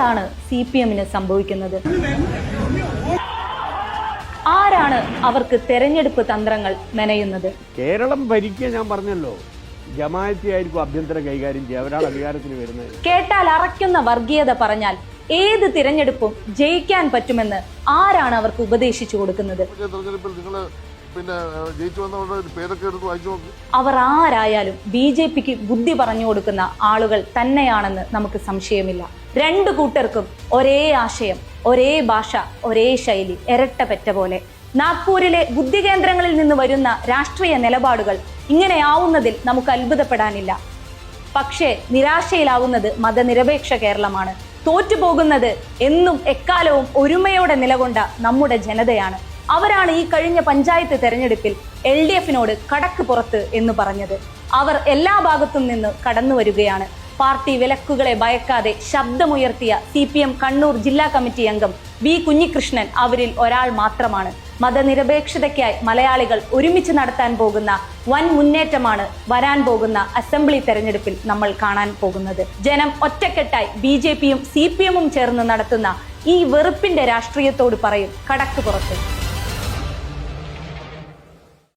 എന്താണ് CPM-ന് സംഭവിക്കുന്നത്? ആരാണ് അവർക്ക് തെരഞ്ഞെടുപ്പ് തന്ത്രങ്ങൾ മെനയുന്നത്? കേരളം ഭരിക്കുക ഞാൻ പറഞ്ഞല്ലോ, ജമാഅത്തായിരിക്കും ആഭ്യന്തര കൈകാര്യം ചെയ്യുക. അവരാണ് അധികാരത്തിന് വരുന്നത്. കേട്ടാൽ അറയ്ക്കുന്ന വർഗീയത പറഞ്ഞാൽ ഏത് തിരഞ്ഞെടുപ്പും ജയിക്കാൻ പറ്റുമെന്ന് ആരാണ് അവർക്ക് ഉപദേശിച്ചു കൊടുക്കുന്നത്? അവർ ആരായാലും BJPക്ക് ബുദ്ധി പറഞ്ഞു കൊടുക്കുന്ന ആളുകൾ തന്നെയാണെന്ന് നമുക്ക് സംശയമില്ല. രണ്ടു കൂട്ടർക്കും ഒരേ ആശയം, ഒരേ ഭാഷ, ഒരേ ശൈലി, ഇരട്ടപ്പെട്ട പോലെ. നാഗ്പൂരിലെ ബുദ്ധി കേന്ദ്രങ്ങളിൽ നിന്ന് വരുന്ന രാഷ്ട്രീയ നിലപാടുകൾ ഇങ്ങനെയാവുന്നതിൽ നമുക്ക് അത്ഭുതപ്പെടാനില്ല. പക്ഷേ നിരാശയിലാവുന്നത് മതനിരപേക്ഷ കേരളമാണ്. തോറ്റുപോകുന്നത് എന്നും എക്കാലവും ഒരുമയോടെ നിലകൊണ്ട നമ്മുടെ ജനതയാണ്. അവരാണ് ഈ കഴിഞ്ഞ പഞ്ചായത്ത് തെരഞ്ഞെടുപ്പിൽ LDF-നോട് കടക്ക് പുറത്ത് എന്ന് പറഞ്ഞത്. അവർ എല്ലാ ഭാഗത്തും നിന്ന് കടന്നു വരികയാണ്. പാർട്ടി വിലക്കുകളെ ഭയക്കാതെ ശബ്ദമുയർത്തിയ CPM കണ്ണൂർ ജില്ലാ കമ്മിറ്റി അംഗം V. കുഞ്ഞികൃഷ്ണൻ അവരിൽ ഒരാൾ മാത്രമാണ്. മതനിരപേക്ഷതയ്ക്കായി മലയാളികൾ ഒരുമിച്ച് നടത്താൻ പോകുന്ന വൻ മുന്നേറ്റമാണ് വരാൻ പോകുന്ന അസംബ്ലി തെരഞ്ഞെടുപ്പിൽ നമ്മൾ കാണാൻ പോകുന്നത്. ജനം ഒറ്റക്കെട്ടായി BJPയും CPM-ഉം ചേർന്ന് നടത്തുന്ന ഈ വെറുപ്പിന്റെ രാഷ്ട്രീയത്തോട് പറയും കടക്ക് പുറത്ത്.